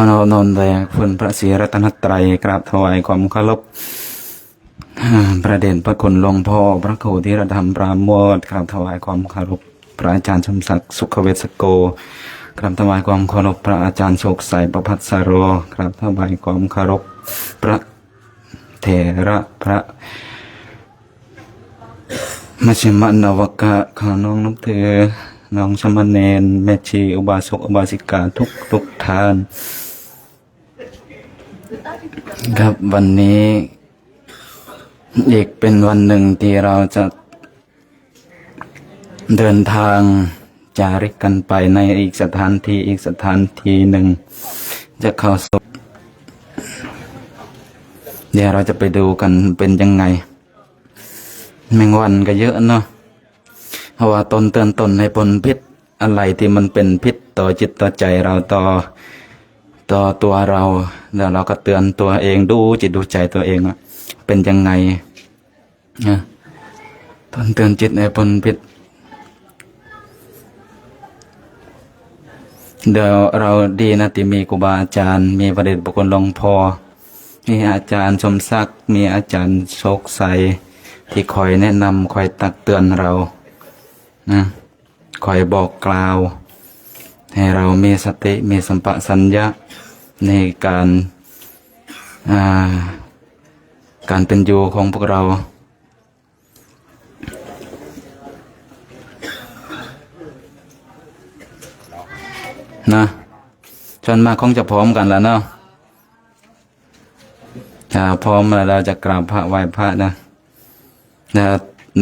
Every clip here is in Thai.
อนอบน้อมแด่คุณพระศรีรัตนตรัยกราบถวายความเคารพประเด็นพระคุณหลวงพ่อพระครูธีรธรรมปราโมทย์กราบถวายความเคารพพระอาจารย์สมศักดิ์สุขเวชโกกราบถวายความเคารพพระอาจารย์โชคใสประภัสสโรกราบถวายความเคารพพระเถระพระมัชฌิมนวกะข้าน้องนับถือน้องสมณเณรแม่ชีอุบาสกอุบาสิกาทุกท่านครับวันนี้อีกเป็นวันหนึ่งที่เราจะเดินทางจาริกกันไปในอีกสถานที่หนึ่งจะเข้าสู่เดี๋ยวเราจะไปดูกันเป็นยังไงแมงวันก็เยอะเนาะเพราะว่าตนเตือนตนให้พ้นพิษอะไรที่มันเป็นพิษต่อจิตต่อใจเราต่อตัวเราแล้วเราก็เตือนตัวเองดูจิตดูใจตัวเองเป็นยังไงนะตนเตือนจิตให้พ้นพิษเดี๋ยวเราดีนะที่มีครูบาอาจารย์มีพระเดชพระคุณหลวงพ่อมีอาจารย์สมศักดิ์มีอาจารย์โชคใสที่คอยแนะนำคอยตักเตือนเรานะคอยบอกกล่าวให้เรามีสติมีสัมปชัญญะในการเป็นอยู่ของพวกเรานะจนมาคงจะพร้อมกันแล้วเนาะถ้าพร้อมแล้วเราจะกราบพระไหว้พระนะ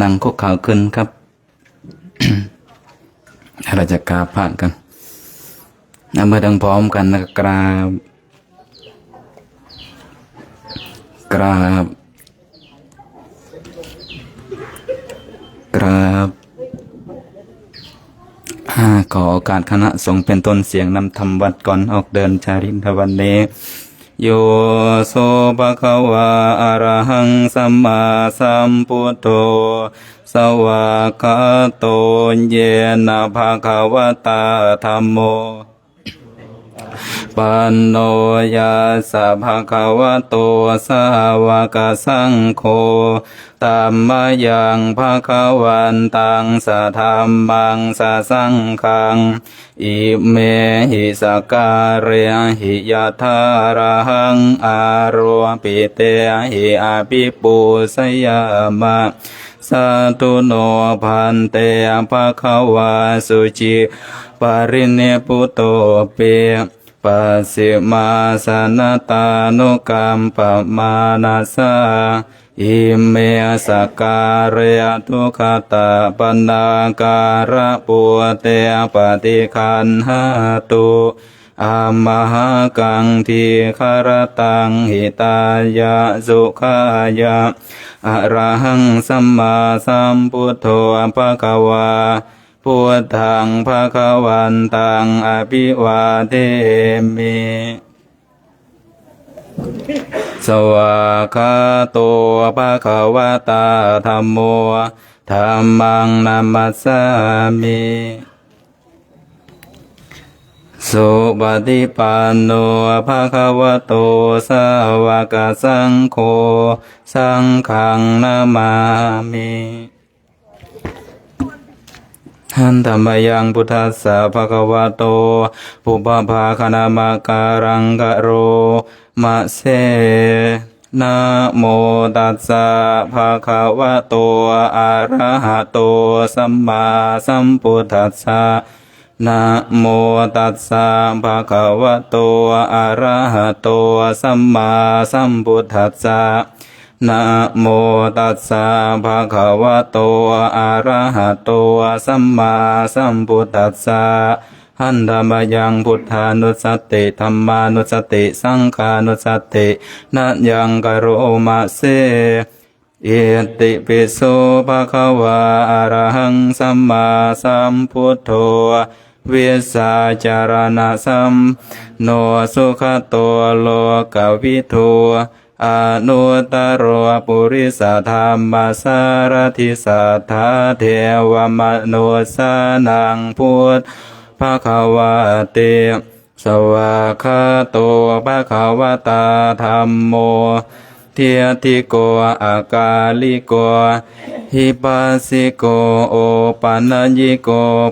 นั่งคุกเข่าขึ้นครับ เราจะกราบพระกันเมื่อดังพร้อมกันนะกราบขอโอกาสคณะสงฆ์เป็นต้นเสียงนำธรรมวัดก่อนออกเดินจาริกวันนี้โยโสภะคะวะอะระหังสัมมาสัมพุทโธสวากขาโตเยนะภะคะวะตาธัมโมปันโนยัสสะภะคะวะโตสาวกสังโฆธัมมายังภะคะวันตังสะธัมมังสะสังฆังอิเมหิสการะหิยะทาระหังอาโรปิเตหิอาภิปุสยามะสัตุโนพันเตภะคะวะสุจิปริเนปุโตเปปัสสิมาสนตานุกรรมปมานาสาอิเมสการะทุขตาปนาการะปุเตปฏิคันหาตุอามหากังทีคารตังหิตายะสุขายะอะระหังสัมมาสัมพุทโธภะคะวาพุทธังภะคะวันตังอภิวาเทมิสวากขาโตภะคะวะตาธัมโมธัมมังนัมมัสสามิสุปฏิปันโนภะคะวะโตสาวกสังโฆสังฆังนามามิหันธรรมยังพุทธัสสะภะคะวะโตปุพพาคณามะการังกะโรมะเสนะโมตัสสะภะคะวะโตอะระหะโตสัมมาสัมพุทธัสสะนะโมตัสสะภะคะวะโตอะระหะโตสัมมาสัมพุทธัสสะนะโมตัสสะภะคะวะโตอะระหะโตสัมมาสัมพุทธัสสะหันธรรมยังพุทธานุสติธัมมานุสติสังฆานุสตินะยังกโรมะเสอิติปิโสภะคะวะอะระหังสัมมาสัมพุทโธวิสาจารณะสัมโนสุขโตโลกวิทูอนุตตรปุริสธรรมสารทิสัทธาเทวมนุสสานังพุทธภะคะวะเต สวากขาโตภะคะวตาธัมโมเทียติโกอากาลิโกหิปัสสิโกโอปัญญิโก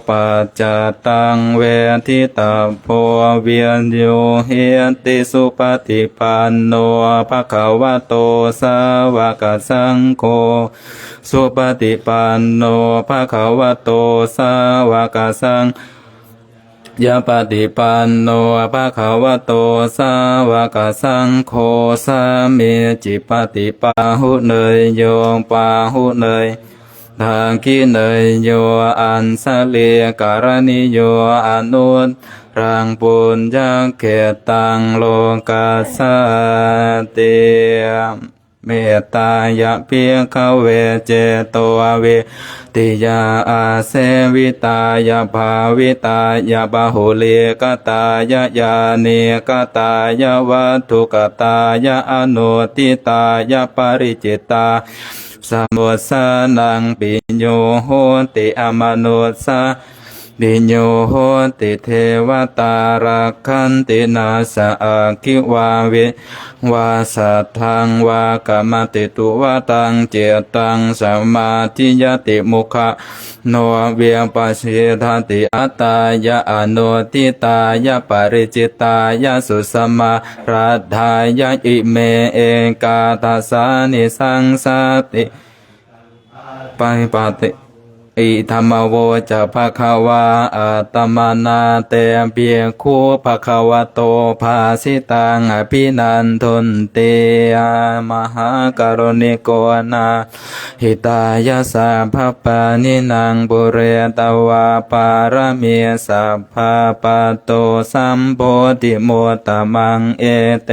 ปัจจตังเวทิตาโพเวียนโยเฮติสุปฏิปันโนภะคะวะโตสาวกสังโฆสุปฏิปันโนภะคะวะโตสาวกสังยะปฏิปันโนภะคะวะโตสาวกสังโฆสามีจิปฏิปาหุเนยโยปาหุเนยทางกิเนยโยอันสะเลียการณิโยอนุตรังปุญญเขตังโลกัสสติเมตตายะเพียขเวเจโตเวติยาอาเสวิตายาภาวิตายาบาหุเลกตายะยาเนกตายะวัตถุกตายะอนุติตายะปริจิตตาสมุสานังปิญโยโหติอมนุสสาปิญโยโหติเทวตารักขันตินาสะอาคิวาเววาสัทธังวากรรมติตุวาตังเจตังสมาธิยติมุขะโนเวียปัสสิทาติอัตตายะอนุติตายะปริจิตายะสุสมารัฏฐายะอิเมเอกาทัสสานิสังสติปะปะติอิธรรมโวจะภะคะวาอะตมนาเตเปียคูภะคะวะโตภาสิตังอภินันทุนเตมหากรุณิโกนาหิตายาสัพพปานินางบุเรตวาปารมีสัพพะปัตโตสัมโพธิโมตตมังเอเต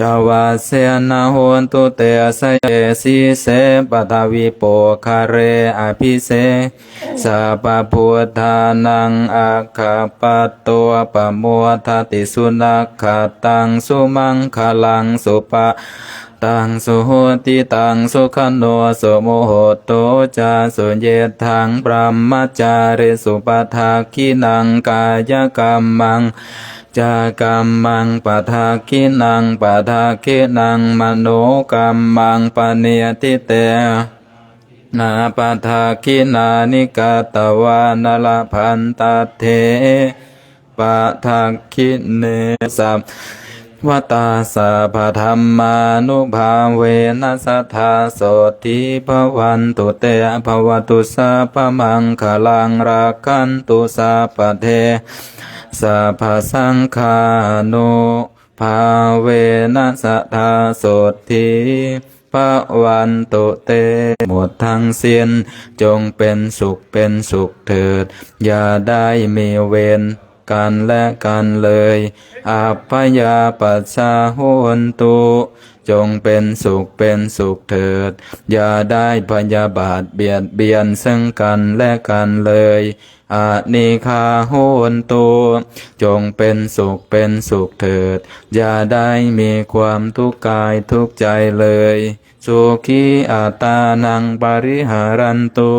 จาวาเสนาโหนตุเตสะเยสีเสปทาวิโปคาเรอภิเสสัพพุทธานังอาคาปัตโตปะโมทติสุนัขขตังสุมังคลังสุปะตังสุโหติตังสุขโนสุโมโหโตจาสุเยทังปรัมมจาริสุปทาคินังกายกรรมังจากรรมังปะทาคินังปะทาคินังมโนกรรมังปะเนติเตนาปะทาคินานิกาตวานลพันตเทปะทาคิเนสัพวตาสัพพธรรมานุภาเวนัสทธาโสติภวันตุเตภวตุสัพพมังคลังรักขันตุสัพพเทสัพพสังฆานุภาเวนัสทธาโสติภวันตุเตหมดทั้งสิ้นจงเป็นสุขเป็นสุขเถิดอย่าได้มีเวรกันและกันเลยอัปปยาปัสสาโหนตุจงเป็นสุขเป็นสุขเถิดอย่าได้พยาบาทเบียดเบียนซึ่งกันและกันเลยอานิคาโหนตุจงเป็นสุขเป็นสุขเถิดอย่าได้มีความทุกข์กายทุกข์ใจเลยสุขีอัตานังปริหารันตุ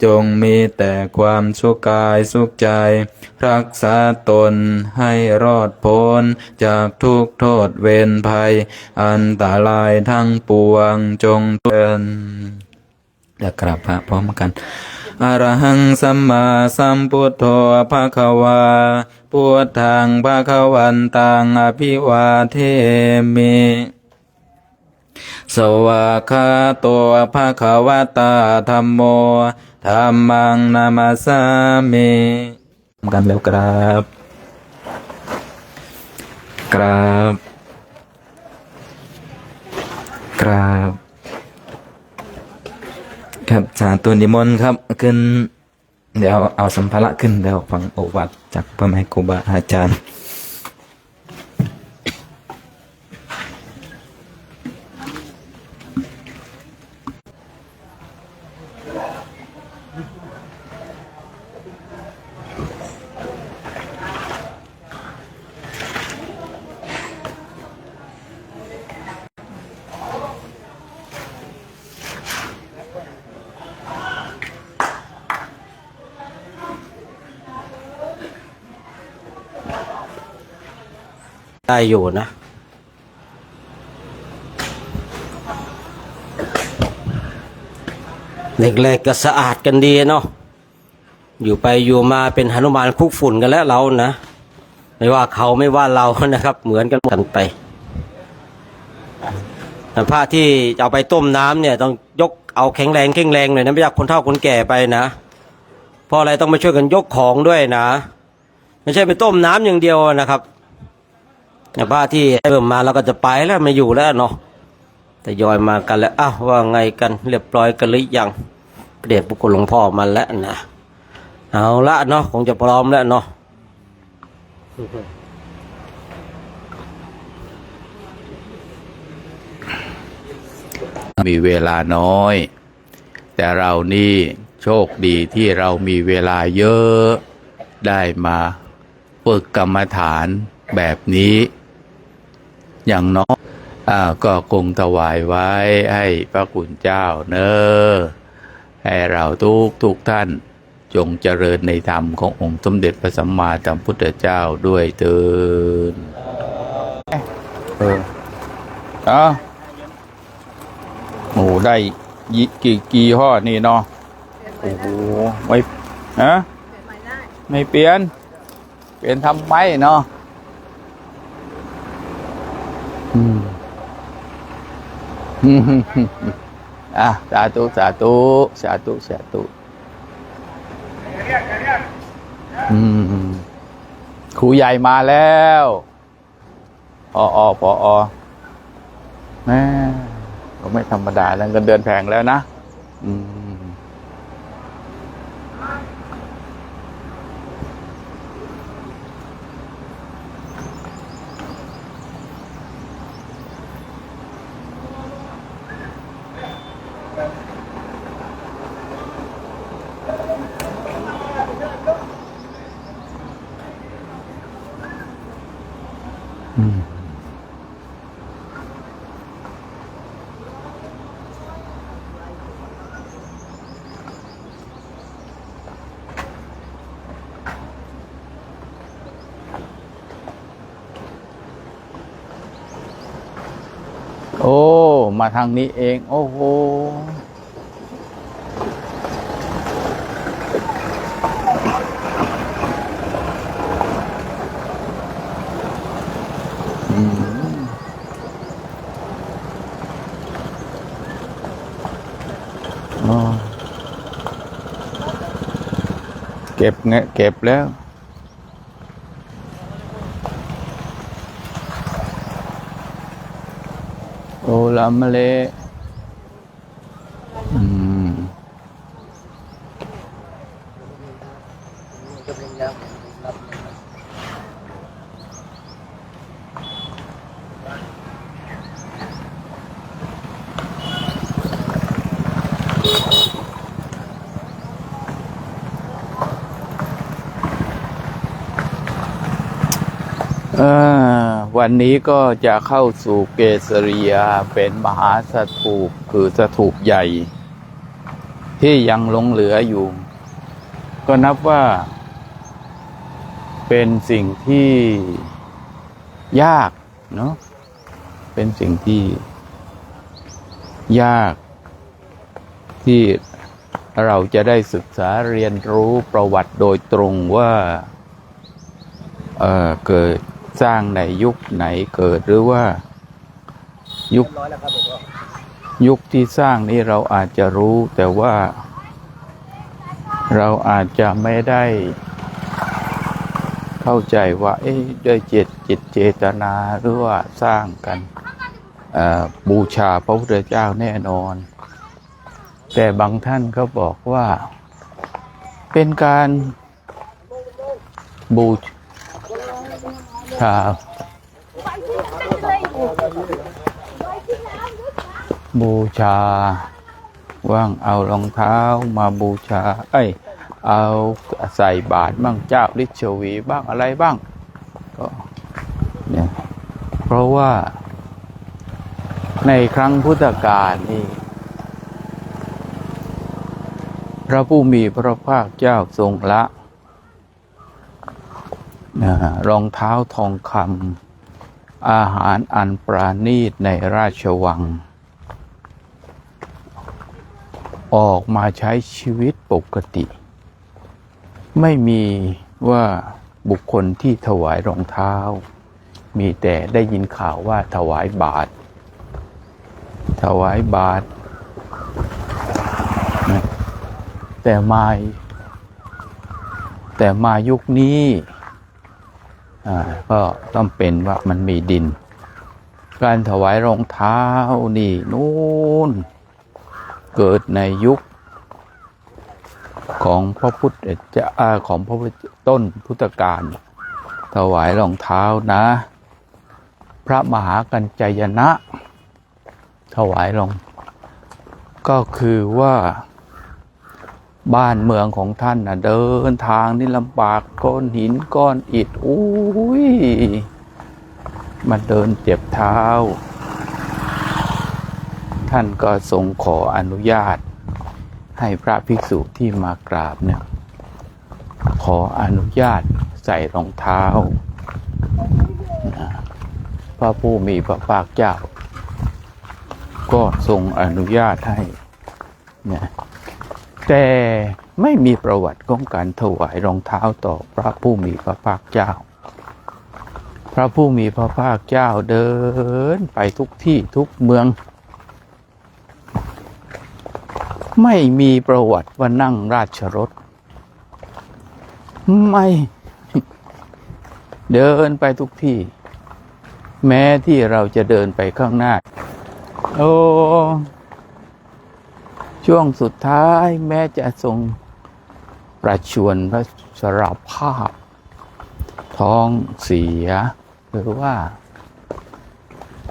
จงมีแต่ความสุขกายสุขใจรักษาตนให้รอดพ้นจากทุกโทษเวรภัยอันตรายทั้งปวงจงเตือนและกราบพระพร้อมกันอรหังสัมมาสัมพุทโธภะคะวาพุทธังภะคะวันตังอภิวาเทมิสวากขาโตภะคะวตาธัมโมธัมมังนามัสสามิกันแล้วครับกราบครับสาธุนิมนต์ครับขึ้นเดี๋ยวเอาสัมภาระขึ้นเดี๋ยวฟังโอวาทจากพระแม่ครูบาอาจารย์ ได้อยู่นะเล็กๆก็สะอาดกันดีเนาะอยู่ไปอยู่มาเป็นหนุมานคุกฝุ่นกันแล้วเรานะไม่ว่าเขาไม่ว่าเรานะครับเหมือนกันไปแต่ผ้าที่จะเอาไปต้มน้ำเนี่ยต้องยกเอาแข็งแรงหน่อยนะไม่อยากคนเฒ่าคนแก่ไปนะเพราะอะไรต้องมาช่วยกันยกของด้วยนะไม่ใช่ไปต้มน้ำอย่างเดียวนะครับแต่ผ้าที่เริ่มมาเราก็จะไปแล้วไม่อยู่แล้วเนาะแต่ยอยมากันแล้วอ้าวว่าไงกันเรียบร้อยกันหรือยังเปรียบบุคคลหลวงพ่อมาแล้วนะเอาละเนาะคงจะพร้อมแล้วเนาะมีเวลาน้อยแต่เรานี่โชคดีที่เรามีเวลาเยอะได้มาฝึกกรรมฐานแบบนี้อย่างน้อยก็คงถวายไว้ให้พระคุณเจ้าเนอะให้เราทุกท่านจงเจริญในธรรมขององค์สมเด็จพระสัมมาสัมพุทธเจ้าด้วยเถิดโอ้ได้กี่ห่อนี่เนาะโอ้โหไม่ไม่เปลี่ยนทำไมเนาะสาธุครูใหญ่มาแล้วพอแม่ก็ไม่ธรรมดาแล้วเงินเดือนแพงแล้วนะโอ้มาทางนี้เองโอ้โหเก็บแล้วโอลามะเลวันนี้ก็จะเข้าสู่เกสริยาเป็นมหาสถูปคือสถูปใหญ่ที่ยังหลงเหลืออยู่ก็นับว่าเป็นสิ่งที่ยากเนาะเป็นสิ่งที่ยากที่เราจะได้ศึกษาเรียนรู้ประวัติโดยตรงว่าเกิดสร้างในยุคไหนเกิดหรือว่ายุคที่สร้างนี้เราอาจจะรู้แต่ว่าเราอาจจะไม่ได้เข้าใจว่าด้วยจิตเจตนาหรือว่าสร้างกันบูชาพระพุทธเจ้าแน่นอนแต่บางท่านก็บอกว่าเป็นการบูชาว่างเอารองเท้ามาบูชาเอาใส่บาตรบ้างเจ้าฤทธิ์ชวีบ้างอะไรบ้างก็เนี่ยเพราะว่าในครั้งพุทธกาลนี่พระผู้มีพระภาคเจ้าทรงละรองเท้าทองค อาหารอันปราณีตในราชวัง ออกมาใช้ชีวิตปกติ ไม่มีว่าบุคคลที่ถวายรองเท้า มีแต่ได้ยินข่าวว่าถวายบาตรถวายบาตรแต่มายุคนี้ก็ต้องเป็นว่ามันมีดิน การถวายรองเท้านี่นู่นเกิดในยุคของพระพุทธเจ้าของพระพุทธต้นพุทธกาลถวายรองเท้านะ พระมหากัญจายนะถวายรองก็คือว่าบ้านเมืองของท่านนะเดินทางนี่ลำบากก้อนหินก้อนอิฐอุ้ยมาเดินเจ็บเท้าท่านก็ทรงขออนุญาตให้พระภิกษุที่มากราบเนี่ยขออนุญาตใส่รองเท้าพระผู้มีพระภาคเจ้าก็ทรงอนุญาตให้เนี่ยแต่ไม่มีประวัติของการถวายรองเท้าต่อพระผู้มีพระภาคเจ้าพระผู้มีพระภาคเจ้าเดินไปทุกที่ทุกเมืองไม่มีประวัติว่านั่งราชรถไม่เดินไปทุกที่แม้ที่เราจะเดินไปข้างหน้าช่วงสุดท้ายแม้จะทรงประชวรพระสารภาพท้องเสียหรือว่า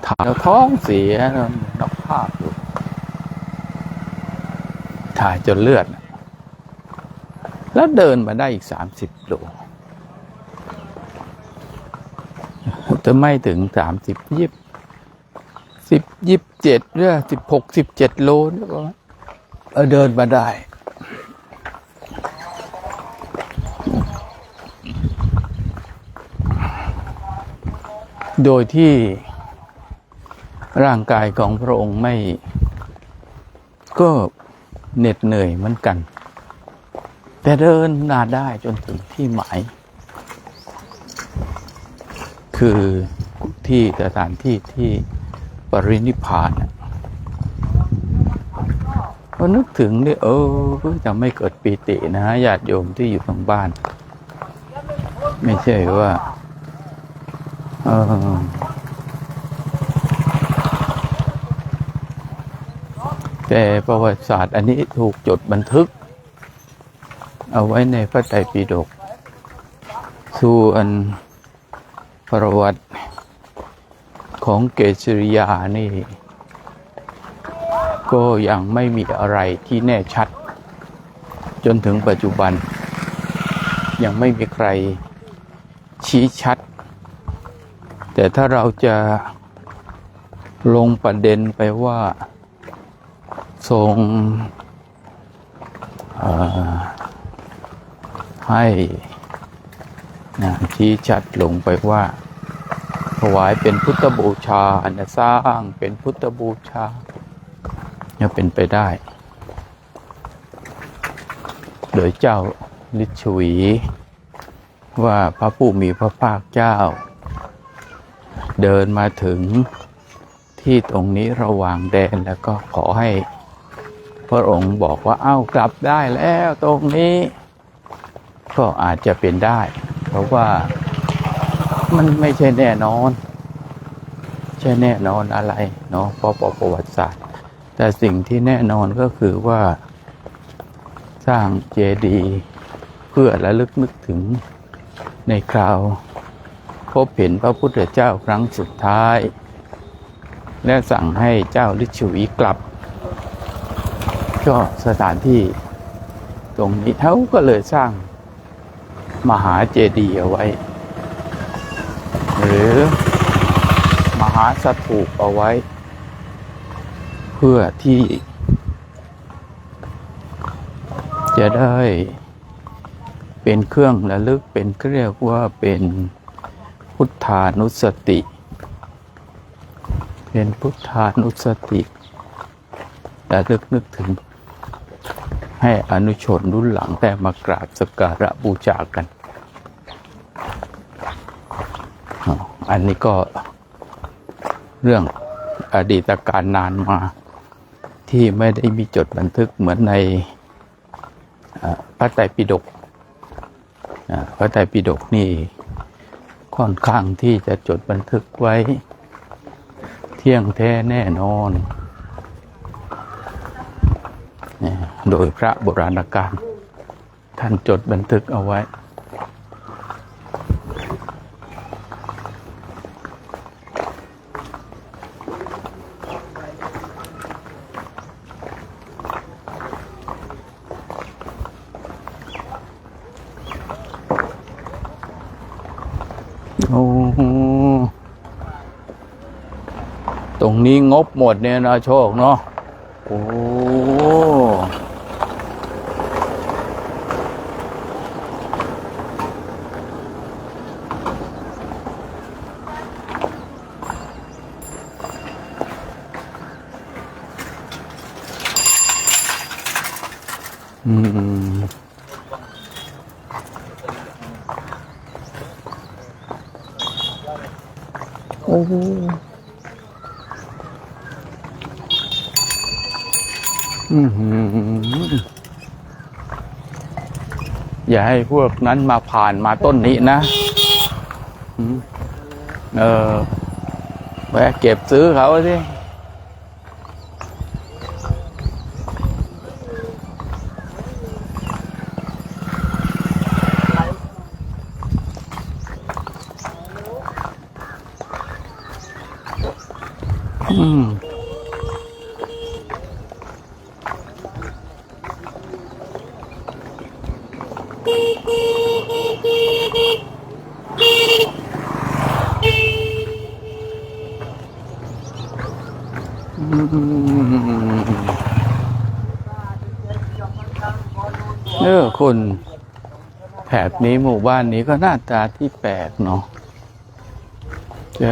ท้องเสียนักภาพอยู่ถ่ายจนเลือดแล้วเดินมาได้อีก30 โลจะไม่ถึง30 27หรือ16 17 โลนี่ก็เดินมาได้โดยที่ร่างกายของพระองค์ไม่ก็เหน็ดเหนื่อยเหมือนกันแต่เดินมาได้จนถึงที่หมายคือที่สถานที่ที่ปรินิพพานพอนึกถึงนี่จะไม่เกิดปีตินะญาติโยมที่อยู่ทางบ้านไม่ใช่ว่าแต่ประวัติศาสตร์อันนี้ถูกจดบันทึกเอาไว้ในพระไตรปิฎกส่วนประวัติของเกศริยานี่ก็ยังไม่มีอะไรที่แน่ชัดจนถึงปัจจุบันยังไม่มีใครชี้ชัดแต่ถ้าเราจะลงประเด็นไปว่าทรงให้ชี้ชัดลงไปว่าถวายเป็นพุทธบูชาสร้างเป็นพุทธบูชาจะเป็นไปได้โดยเจ้าฤทธิ์ชวีว่าพระผู้มีพระภาคเจ้าเดินมาถึงที่ตรงนี้ระหว่างแดนแล้วก็ขอให้พระองค์บอกว่าเอ้ากลับได้แล้วตรงนี้ก็อาจจะเป็นได้เพราะว่ามันไม่ใช่แน่นอนอะไรเนาะเพราะประวัติศาสตร์แต่สิ่งที่แน่นอนก็คือว่าสร้างเจดีย์เพื่อระลึกนึกถึงในคราวพบเห็นพระพุทธเจ้าครั้งสุดท้ายและสั่งให้เจ้าฤทธิ์ชวีกลับก็สถานที่ตรงนี้เขาก็เลยสร้างมหาเจดีย์เอาไว้หรือมหาสถูปเอาไว้เพื่อที่จะได้เป็นเครื่องระลึกเป็นเรียกว่าเป็นพุทธานุสติ เป็นพุทธานุสติและนึกถึงให้อนุชนรุ่นหลังได้มากราบสักการะบูชากันอันนี้ก็เรื่องอดีตการนานมาที่ไม่ได้มีจดบันทึกเหมือนในพระไตรปิฎกพระไตรปิฎกนี่ค่อนข้างที่จะจดบันทึกไว้เที่ยงแท้แน่นอนโดยพระโบราณกาลท่านจดบันทึกเอาไว้โอ้ตรงนี้งบหมดเนี่ยนะโชคเนาะโอ้โอ้อย่าให้พวกนั้นมาผ่านมาต้นนี้นะแวะเก็บซื้อเขาสิคนแถบนี้หมู่บ้านนี้ก็หน้าตาที่แปลกเนาะจะ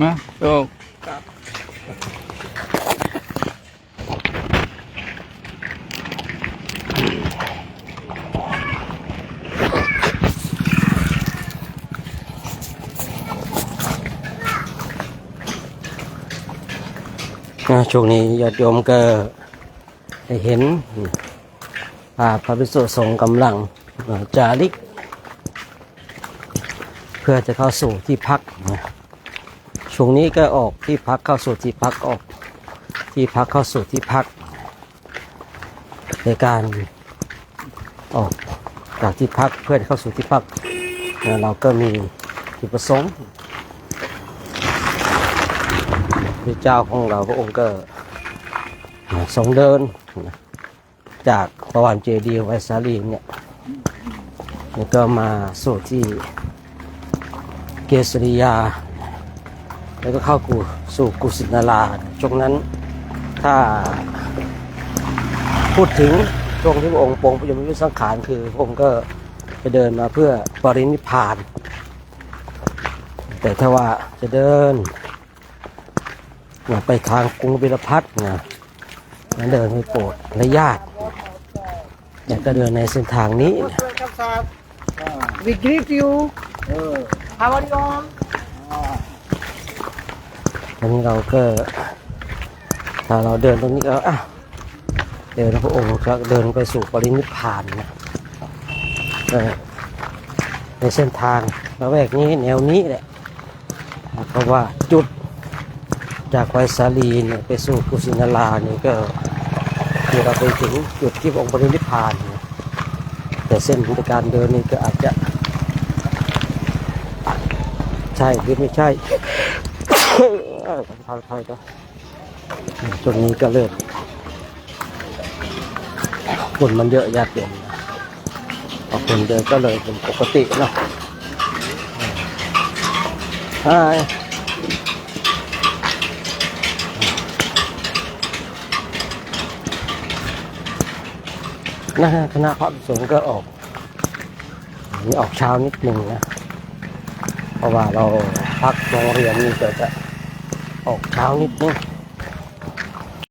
มาโชคช่วงนี้ญาติโยมก็ได้เห็นภาพพระภิกษุสงฆ์กำลังจาริกเพื่อจะเข้าสู่ที่พักช่วงนี้ก็ออกที่พักเข้าสู่ที่พักออกที่พักเข้าสู่ที่พักในการออกจากที่พักเพื่อเข้าสู่ที่พักเราก็มีจุดประสงค์พระเจ้าของเราพระองค์ก็ทรงเดินจากประวันเจดีย์ไวสาลีเนี่ยแล้วก็มาสู่ที่เกสริยาแล้วก็เข้าสู่กุสินาราช่วงนั้นถ้าพูดถึงช่วงที่พระองค์ปรงพระยมยุทธสังขารคือพระองค์ก็ไปเดินมาเพื่อปรินิพพานแต่ถ้าว่าจะเดิน ไปทางกรุงบิลพัทนะเดินไปโปรดและญาติอยากจะเดินในเส้นทางนี้นะ We greet you. How are you all? วันนี้เราก็ถ้าเราเดินตรงนี้ก็เดินพระองค์จะเดินไปสู่ปรินิพพานนะในเส้นทางละแวกนี้แนวนี้แหละเพราะว่าจุดจากไวสาลีเนี่ยไปสู่กุสินาราเนี่ยก็ที่เราไปถึงจุดที่พระองค์ปรินิพพานนะแต่เส้นการเดินนี่ก็อาจจะใช่หรือไม่ใช่ถอยก็ตรงนี้ก็เริ่มคนมันเยอะแยะเต็มพอคนเดินก็เลยเป็นปกติเนาะคณะพระสงฆ์ก็ออกนี่ออกเช้านิดหนึ่งนะเพราะว่าเราพักโรงเรียนนี่ก็จะออกเช้านิดนึง